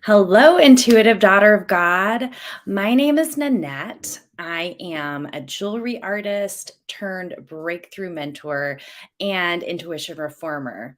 Hello, intuitive daughter of God. My name is Nanette. I am a jewelry artist turned breakthrough mentor and intuition reformer.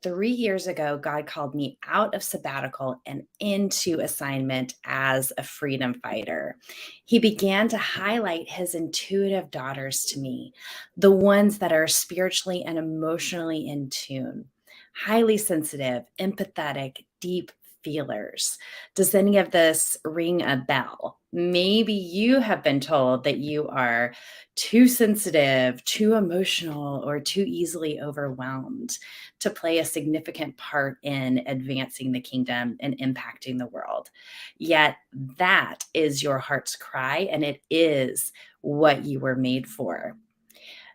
3 years ago, God called me out of sabbatical and into assignment as a freedom fighter. He began to highlight his intuitive daughters to me, the ones that are spiritually and emotionally in tune, highly sensitive, empathetic, deep feelers. Does any of this ring a bell? Maybe you have been told that you are too sensitive, too emotional, or too easily overwhelmed to play a significant part in advancing the kingdom and impacting the world. Yet that is your heart's cry, and it is what you were made for.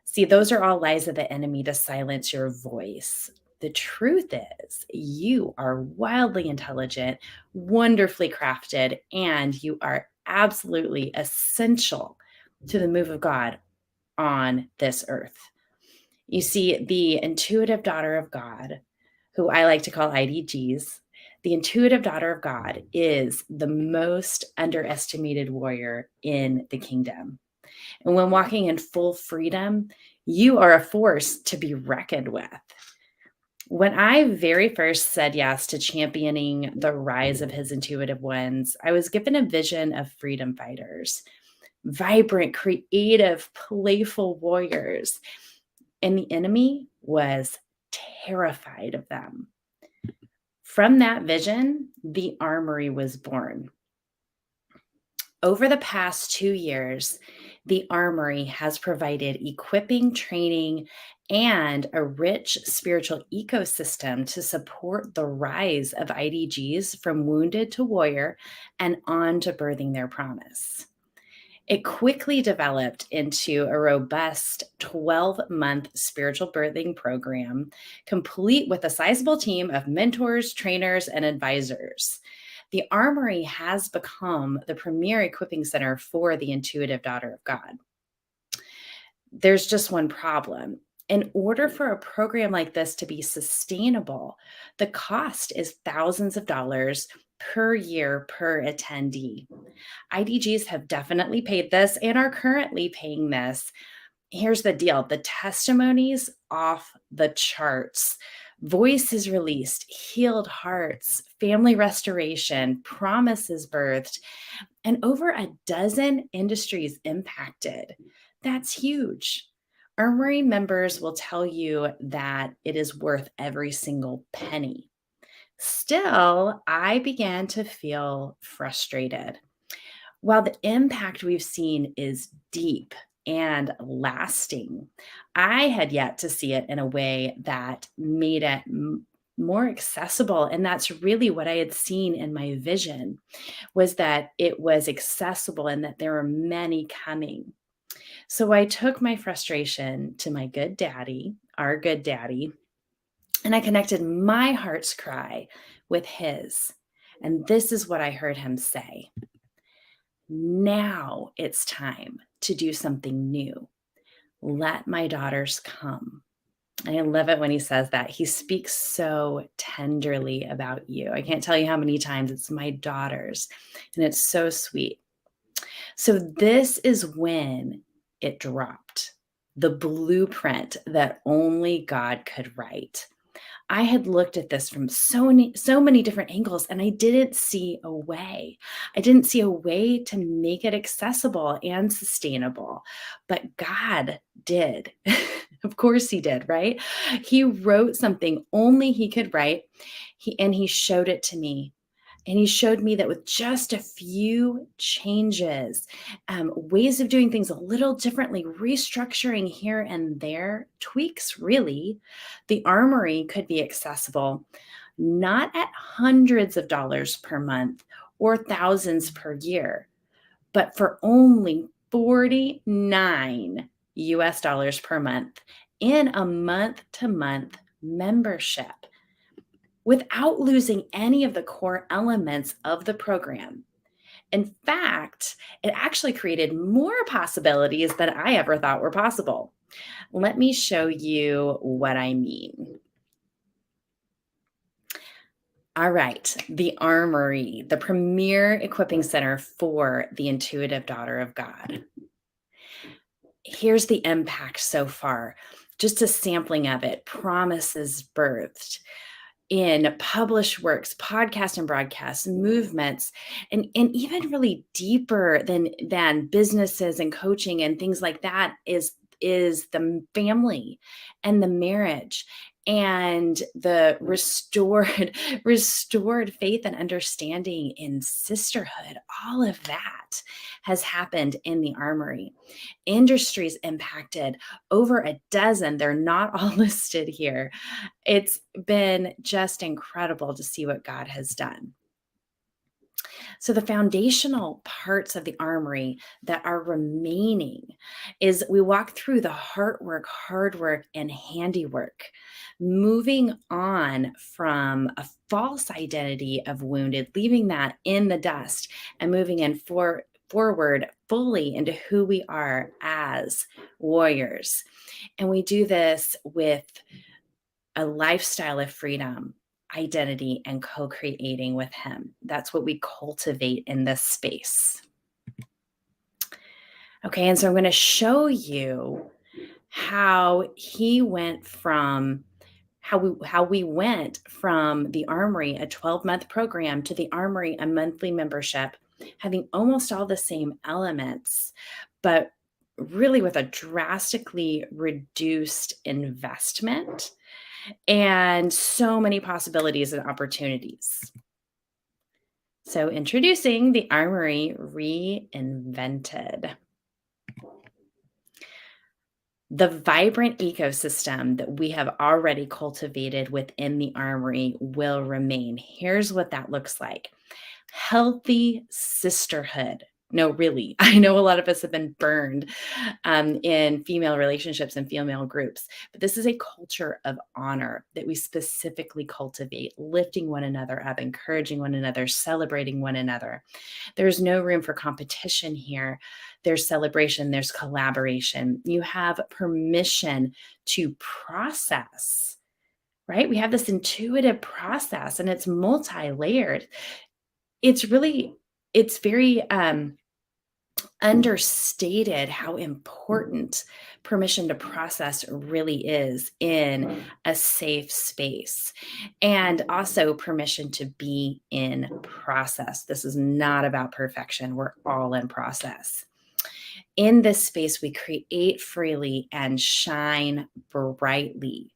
See, those are all lies of the enemy to silence your voice. The truth is, you are wildly intelligent, wonderfully crafted, and you are absolutely essential to the move of God on this earth. You see, the intuitive daughter of God, who I like to call IDGs, the intuitive daughter of God is the most underestimated warrior in the kingdom. And when walking in full freedom, you are a force to be reckoned with. When I very first said yes to championing the rise of his intuitive ones, I was given a vision of freedom fighters, vibrant, creative, playful warriors. And the enemy was terrified of them. From that vision, the Armory was born. Over the past 2 years, the Armory has provided equipping, training, and a rich spiritual ecosystem to support the rise of IDGs from wounded to warrior and on to birthing their promise. It quickly developed into a robust 12-month spiritual birthing program, complete with a sizable team of mentors, trainers, and advisors. The Armory has become the premier equipping center for the intuitive daughter of God. There's just one problem. In order for a program like this to be sustainable, the cost is thousands of dollars per year per attendee. IDGs have definitely paid this and are currently paying this. Here's the deal, the testimonies off the charts. Voices released, healed hearts, family restoration, promises birthed, and over a dozen industries impacted. That's huge. Armory members will tell you that it is worth every single penny. Still, I began to feel frustrated. While the impact we've seen is deep and lasting, I had yet to see it in a way that made it more accessible. And that's really what I had seen in my vision, was that it was accessible and that there were many coming. So I took my frustration to my good daddy, our good daddy, and I connected my heart's cry with his. And this is what I heard him say. Now it's time to do something new. Let my daughters come. I love it when he says that. He speaks so tenderly about you. I can't tell you how many times it's my daughters, and it's so sweet. So, this is when it dropped, the blueprint that only God could write. I had looked at this from so many different angles, and I didn't see a way. I didn't see a way to make it accessible and sustainable, but God did. Of course he did, right? He wrote something only he could write. He showed it to me. And he showed me that with just a few changes, ways of doing things a little differently, restructuring here and there, tweaks really, the Armory could be accessible, not at hundreds of dollars per month or thousands per year, but for only 49 US dollars per month in a month to month membership, without losing any of the core elements of the program. In fact, it actually created more possibilities than I ever thought were possible. Let me show you what I mean. All right, the Armory, the premier equipping center for the intuitive daughter of God. Here's the impact so far. Just a sampling of it. Promises birthed in published works, podcasts and broadcasts, movements, and even really deeper than businesses and coaching and things like that is the family and the marriage and the restored faith and understanding in sisterhood. All of that has happened in the Armory. Industries impacted, over a dozen. They're not all listed here. It's been just incredible to see what God has done. So, the foundational parts of the Armory that are remaining is we walk through the heart work, hard work, and handiwork, moving on from a false identity of wounded, leaving that in the dust, and moving forward fully into who we are as warriors. And we do this with a lifestyle of freedom, identity, and co creating with Him. That's what we cultivate in this space. Okay, and so I'm going to show you how he went from how we went from the Armory, a 12-month program, to the Armory, a monthly membership, having almost all the same elements, but really with a drastically reduced investment and so many possibilities and opportunities. So, introducing the Armory Reinvented. The vibrant ecosystem that we have already cultivated within the Armory will remain. Here's what that looks like: healthy sisterhood. No, really. I know a lot of us have been burned in female relationships and female groups, but this is a culture of honor that we specifically cultivate, lifting one another up, encouraging one another, celebrating one another. There's no room for competition here. There's celebration, there's collaboration. You have permission to process, right? We have this intuitive process and it's multi-layered. It's very understated how important permission to process really is in a safe space, and also permission to be in process. This is not about perfection. We're all in process. In this space, we create freely and shine brightly.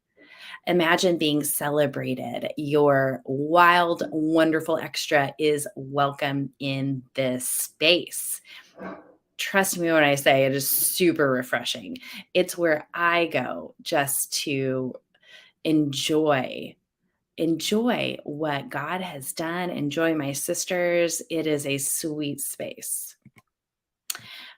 Imagine being celebrated. Your wild, wonderful extra is welcome in this space. Trust me when I say it is super refreshing. It's where I go just to enjoy what God has done, enjoy my sisters. It is a sweet space.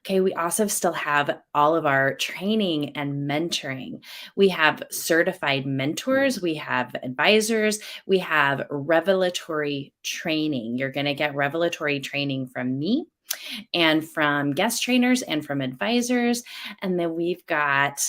Okay, we also still have all of our training and mentoring. We have certified mentors, we have advisors, we have revelatory training. You're going to get revelatory training from me and from guest trainers and from advisors. And then we've got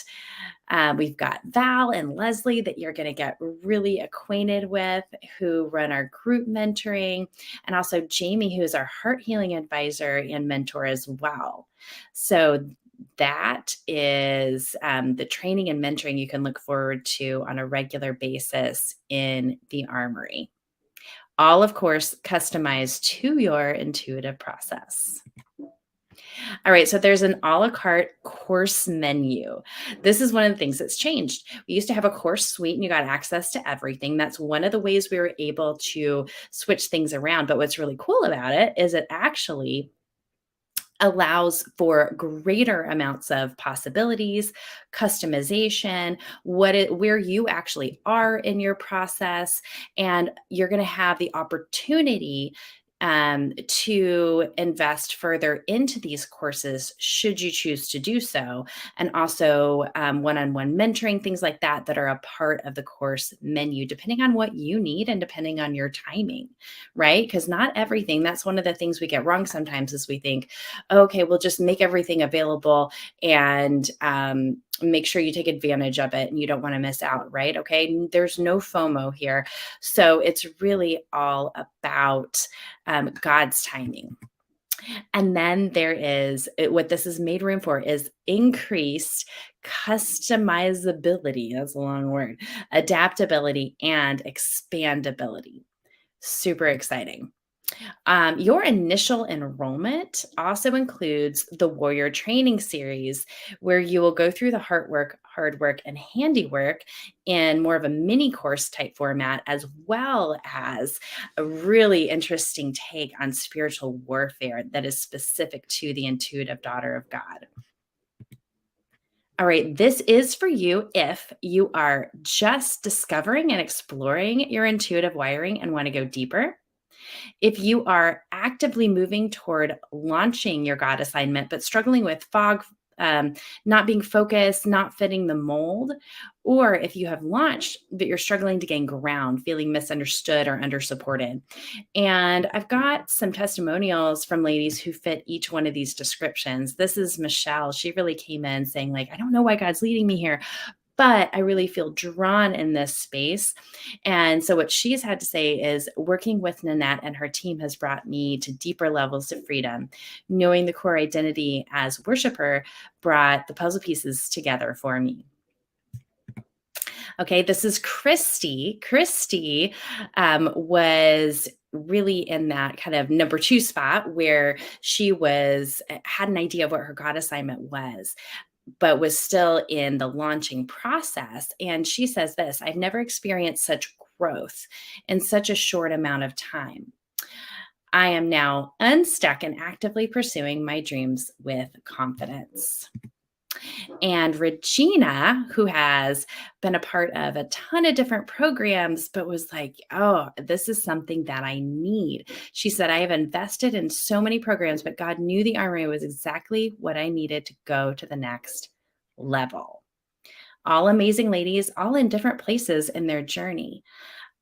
Val and Leslie that you're going to get really acquainted with, who run our group mentoring, and also Jamie, who is our heart healing advisor and mentor as well. So that is the training and mentoring you can look forward to on a regular basis in the Armory. All, of course, customized to your intuitive process. All right, so there's an a la carte course menu. This is one of the things that's changed. We used to have a course suite and you got access to everything. That's one of the ways we were able to switch things around. But what's really cool about it is it actually allows for greater amounts of possibilities, customization, where you actually are in your process, and you're going to have the opportunity to invest further into these courses should you choose to do so, and also one-on-one mentoring, things like that are a part of the course menu, depending on what you need and depending on your timing, right? Because not everything, that's one of the things we get wrong sometimes, is we think, okay, we'll just make everything available and make sure you take advantage of it and you don't want to miss out, right? Okay. There's no FOMO here. So it's really all about God's timing. And then there is what this is made room for is increased customizability. That's a long word, adaptability, and expandability. Super exciting. Your initial enrollment also includes the Warrior Training Series, where you will go through the hard work, and handiwork in more of a mini course type format, as well as a really interesting take on spiritual warfare that is specific to the intuitive daughter of God. All right, this is for you if you are just discovering and exploring your intuitive wiring and want to go deeper. If you are actively moving toward launching your God assignment, but struggling with fog, not being focused, not fitting the mold, or if you have launched, but you're struggling to gain ground, feeling misunderstood or under supported. And I've got some testimonials from ladies who fit each one of these descriptions. This is Michelle. She really came in saying, like, I don't know why God's leading me here, but I really feel drawn in this space. And so what she's had to say is working with Nanette and her team has brought me to deeper levels of freedom. Knowing the core identity as worshiper brought the puzzle pieces together for me. Okay, this is Christy. Christy was really in that kind of number 2 spot where she had an idea of what her God assignment was, but was still in the launching process. And she says this, I've never experienced such growth in such a short amount of time. I am now unstuck and actively pursuing my dreams with confidence. And Regina, who has been a part of a ton of different programs, but was like, oh, this is something that I need. She said, I have invested in so many programs, but God knew the Armory was exactly what I needed to go to the next level. All amazing ladies, all in different places in their journey,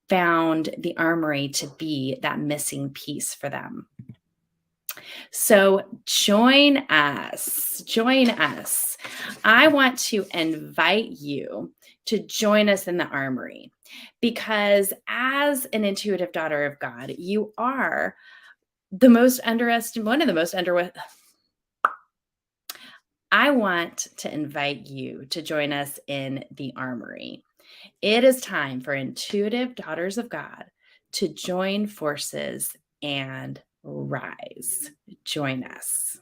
found the Armory to be that missing piece for them. So join us. Join us. I want to invite you to join us in the Armory, because as an intuitive daughter of God, you are the most underestimated, one of the most I want to invite you to join us in the Armory. It is time for intuitive daughters of God to join forces and rise. Join us.